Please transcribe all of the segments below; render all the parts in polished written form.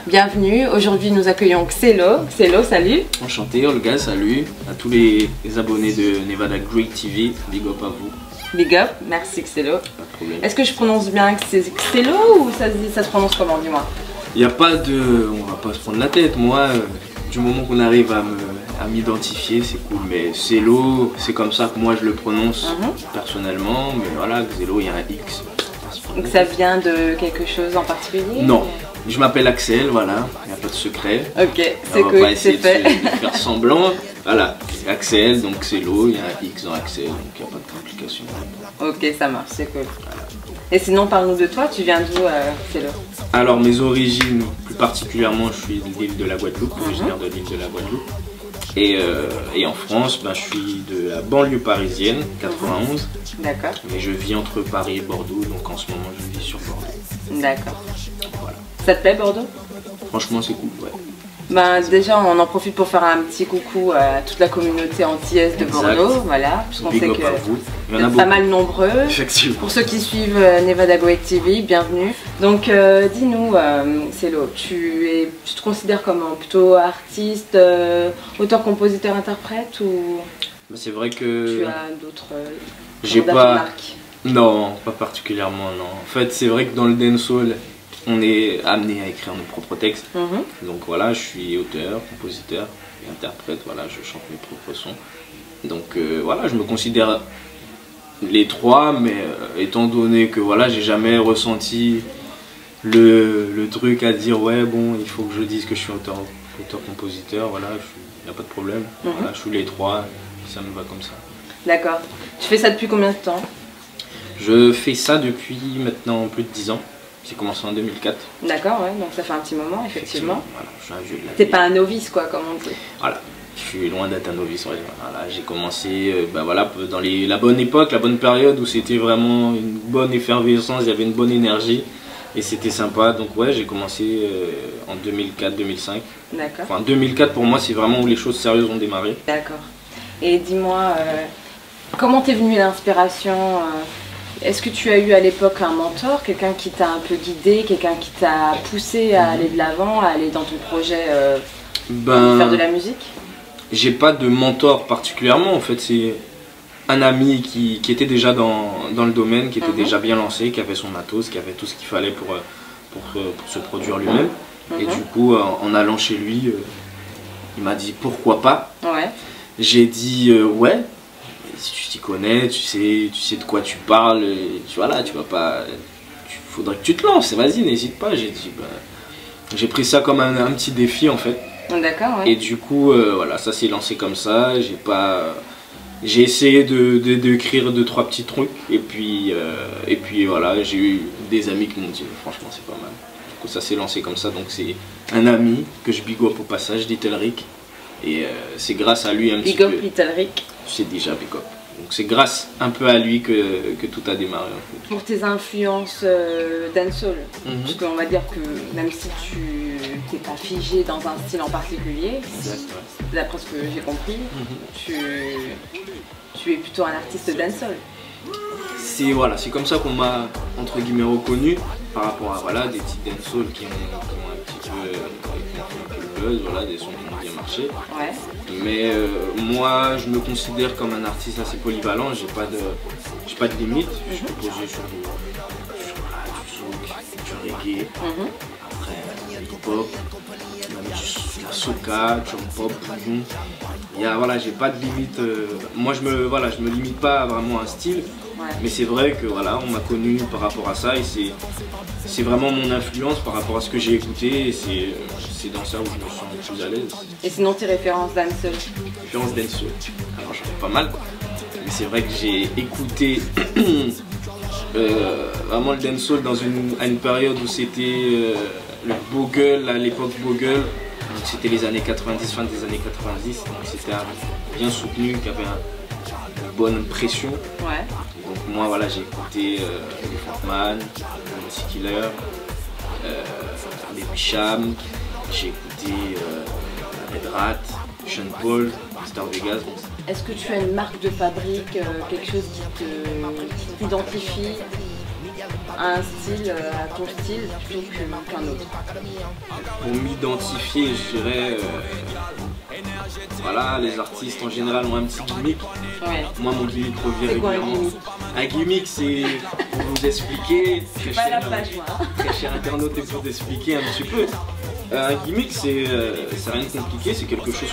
Bienvenue, aujourd'hui nous accueillons Xelo. Xelo, salut. Enchanté Olga, salut à tous les abonnés de Nevada Great TV, big up à vous. Big up, merci Xelo. Pas de problème. Est-ce que je prononce bien Xelo ou ça se prononce comment, dis-moi? Il n'y a pas de... on va pas se prendre la tête, moi, du moment qu'on arrive à m'identifier, c'est cool. Mais Xelo, c'est comme ça que moi je le prononce personnellement, mais voilà, Xelo, il y a un X. Donc ça vient de quelque chose en particulier? Non. Je m'appelle Axel, voilà, il n'y a pas de secret. Ok, c'est cool, on va pas essayer c'est fait. de faire semblant. Voilà, c'est Axel, donc c'est Xelo, il y a un X dans Axel, donc il n'y a pas de complication. Ok, ça marche, c'est cool. Voilà. Et sinon, parle-nous de toi, tu viens d'où, Xelo? Alors, mes origines, plus particulièrement, je suis de l'île de la Guadeloupe, originaire de l'île de la Guadeloupe. Et en France, ben, je suis de la banlieue parisienne, 91. D'accord. Mais je vis entre Paris et Bordeaux, donc en ce moment, je vis sur Bordeaux. D'accord. Voilà. Ça te plaît, Bordeaux? Franchement, c'est cool, ouais. Ben, déjà, on en profite pour faire un petit coucou à toute la communauté antillaise de Bordeaux, voilà, puisqu'on sait que vous êtes pas mal nombreux. Effectivement. Pour ceux qui suivent Nevada Great TV, bienvenue. Donc, dis-nous, Xelo, tu te considères comment? Plutôt artiste, auteur, compositeur, interprète ou C'est vrai que tu as d'autres j'ai pas marques? Non, pas particulièrement, non. En fait, c'est vrai que dans le dancehall, on est amené à écrire nos propres textes. Donc voilà, je suis auteur, compositeur et interprète, voilà, je chante mes propres sons. Donc voilà, je me considère les trois, mais étant donné que voilà, j'ai jamais ressenti le truc à dire ouais bon, il faut que je dise que je suis auteur, compositeur, voilà, il n'y a pas de problème. Voilà, je suis les trois, ça me va comme ça. D'accord. Tu fais ça depuis combien de temps? Je fais ça depuis maintenant plus de 10 ans. J'ai commencé en 2004. D'accord, ouais, donc ça fait un petit moment, effectivement. Voilà, je suis un vieux de la T'es vie. pas un novice, quoi, comme on dit. Voilà, je suis loin d'être un novice. Ouais. Voilà, j'ai commencé voilà, dans la bonne époque, la bonne période où c'était vraiment une bonne effervescence, il y avait une bonne énergie et c'était sympa. Donc ouais, j'ai commencé en 2004-2005. D'accord. Enfin, 2004 pour moi, c'est vraiment où les choses sérieuses ont démarré. D'accord. Et dis-moi, comment t'es venue l'inspiration? Est-ce que tu as eu à l'époque un mentor, quelqu'un qui t'a un peu guidé, quelqu'un qui t'a poussé à aller de l'avant, à aller dans ton projet de faire de la musique? J'ai pas de mentor particulièrement, en fait c'est un ami qui était déjà dans le domaine, qui était déjà bien lancé, qui avait son matos, qui avait tout ce qu'il fallait pour se produire lui-même. Et du coup, en allant chez lui, il m'a dit pourquoi pas. Ouais. J'ai dit ouais. Si tu t'y connais, tu sais de quoi tu parles, voilà, tu vas pas, faudrait que tu te lances, vas-y, n'hésite pas. J'ai dit, j'ai pris ça comme un petit défi en fait. D'accord. Ouais. Et du coup, voilà, ça s'est lancé comme ça. J'ai essayé d'écrire 2-3 petits trucs et puis voilà, j'ai eu des amis qui m'ont dit, franchement, c'est pas mal. Du coup, ça s'est lancé comme ça. Donc c'est un ami que je big up au passage, Little Rick, et c'est grâce à lui un petit peu. Big up Little Rick. C'est déjà big up. Donc c'est grâce un peu à lui que tout a démarré en fait. Pour tes influences dancehall, parce qu'on va dire que même si tu n'es pas figé dans un style en particulier, d'après ce que j'ai compris, tu es plutôt un artiste dancehall. C'est comme ça qu'on m'a entre guillemets reconnu par rapport à voilà, des titres dancehall qui ont un petit peu le buzz, voilà, des sons qui ont bien marché. Ouais. Mais moi je me considère comme un artiste assez polyvalent, j'ai pas de limite, je peux poser sur du zouk, du reggae, après du hip-hop, même de la soca, drum pop, bouillon. Voilà, j'ai pas de limite, moi je me limite pas vraiment à un style. Mais c'est vrai que voilà, on m'a connu par rapport à ça et c'est vraiment mon influence par rapport à ce que j'ai écouté et c'est dans ça où je me sens le plus à l'aise. Et sinon tes références dancehall? Références dancehall, alors j'en ai pas mal, mais c'est vrai que j'ai écouté vraiment le dancehall à une période où c'était le Bogle, à l'époque Bogle, donc c'était les années 90, fin des années 90, donc c'était bien soutenu, qui avait une bonne pression. Ouais. Donc moi voilà, j'ai écouté les Frontman, les Mossy Killer, les Bicham, j'ai écouté Red Rat, Sean Paul, Star Vegas. Est-ce que tu as une marque de fabrique, quelque chose qui t'identifie? à un style, à ton style, plutôt qu'un autre? Pour m'identifier, je dirais, voilà, les artistes en général ont un petit gimmick. Ouais. Moi, mon gimmick revient C'est quoi un régulièrement. gimmick? Un gimmick, c'est pour vous expliquer, Pas la page, moi. très cher internaute, et pour t'expliquer un petit peu. Un gimmick, c'est rien de compliqué, c'est quelque chose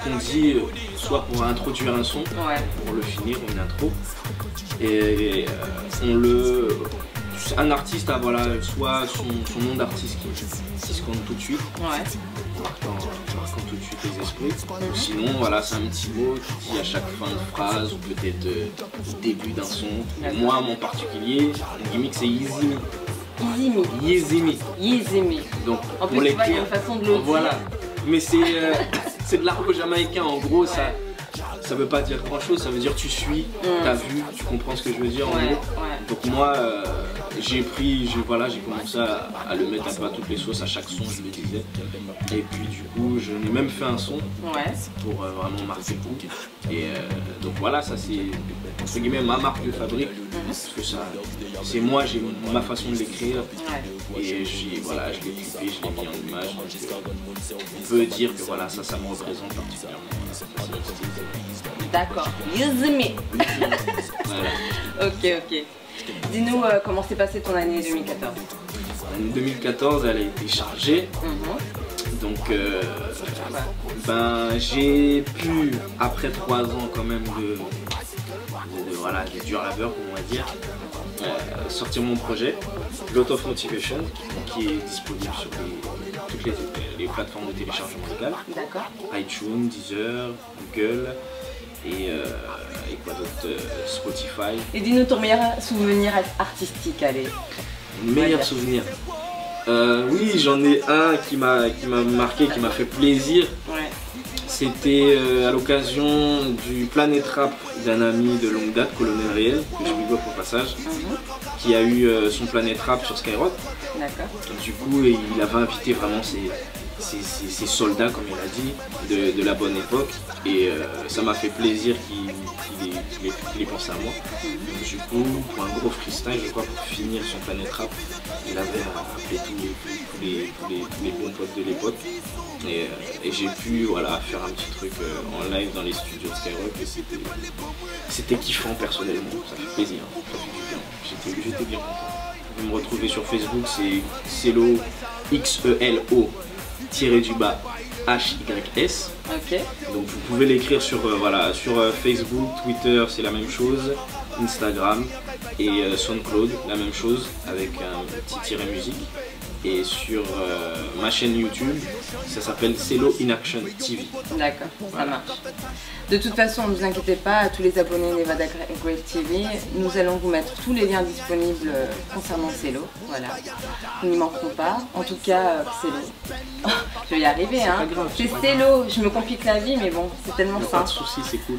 qu'on dit soit pour introduire un son, Ouais. pour le finir, une intro. Et un artiste a voilà, soit son nom d'artiste qui se compte tout de suite, Ouais. marquant tout de suite les esprits. Ou sinon, voilà, c'est un petit mot qui dit à chaque fin de phrase ou peut-être au début d'un son. Et moi, mon particulier, mon gimmick, c'est Yeezy Me. Easy Me. Yeezy Me. Yeezy Me. Donc, En pour plus, tu vois, il y a l'écrire, une façon de le dire. voilà. Mais c'est de l'argot jamaïcain, en gros, ça veut pas dire grand chose, ça veut dire tu suis, t'as vu, tu comprends ce que je veux dire en Ouais, gros. ouais. Donc moi j'ai commencé à le mettre un peu à toutes les sauces, à chaque son je le disais. Et puis du coup je n'ai même fait un son Ouais. pour vraiment marquer le coup. Et donc voilà, ça c'est entre guillemets ma marque de fabrique. Parce que ça, c'est moi, j'ai ma façon de l'écrire. Ouais. Et voilà, je l'ai clippé, je l'ai mis en image. Donc, on peut dire que voilà, ça me représente particulièrement. D'accord. Yeezy Me. Voilà. Ok. Dis-nous comment s'est passée ton année 2014. En 2014, elle a été chargée. Donc, j'ai pu, après 3 ans quand même de dur labeur, on va dire, sortir mon projet, Lot of Motivation, qui est disponible sur toutes les plateformes de téléchargement légal. D'accord. iTunes, Deezer, Google et quoi d'autre, Spotify. Et dis-nous ton meilleur souvenir artistique, allez. Meilleur souvenir. Oui, j'en ai un qui m'a marqué, qui m'a fait plaisir. Ouais. C'était à l'occasion du Planet Rap d'un ami de longue date, Colonel Réel, que je lui dois au passage, qui a eu son Planet Rap sur Skyrock. D'accord. Du coup, il avait invité vraiment ses soldats, comme il a dit, de la bonne époque. Et ça m'a fait plaisir qu'il ait pensé à moi. Du coup, pour un gros freestyle, je crois, pour finir son Planet Rap, il avait appelé tous les bons potes de l'époque. Et j'ai pu faire un petit truc en live dans les studios de Skyrock. Et c'était kiffant personnellement, ça fait plaisir, ça fait du bien. J'étais bien content. Vous pouvez me retrouver sur Facebook, c'est Xelo, XELO HYS. Ok. Donc vous pouvez l'écrire sur Facebook, Twitter, c'est la même chose, Instagram et SoundCloud, la même chose avec un petit tiret musique. Et sur ma chaîne YouTube, ça s'appelle Xelo in Action TV. D'accord, ça marche. De toute façon, ne vous inquiétez pas, à tous les abonnés Nevada Great TV, nous allons vous mettre tous les liens disponibles concernant Xelo. Voilà, nous n'y manquerons pas. En tout cas, Xelo. Oh, je vais y arriver, hein. C'est Xelo, je me complique la vie, mais bon, c'est tellement simple. Pas de soucis, c'est cool.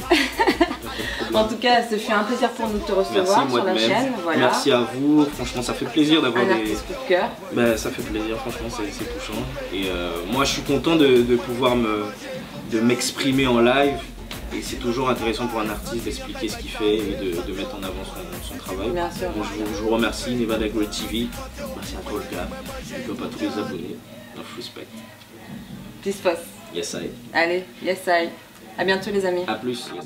En tout cas, ce fut un plaisir pour nous de te recevoir sur la chaîne. Voilà. Merci à vous, franchement ça fait plaisir d'avoir un artiste coup de cœur. Ça fait plaisir, franchement c'est touchant. Et moi je suis content de pouvoir m'exprimer en live. Et c'est toujours intéressant pour un artiste d'expliquer ce qu'il fait et de mettre en avant son travail. Bien sûr. Donc, je vous remercie, Nevada Great TV. Merci à toi le gars. Je ne peux pas tous les abonnés. Enough respect. Peace, boss. Yes I. Allez, yes I. À bientôt les amis. A plus. Yes.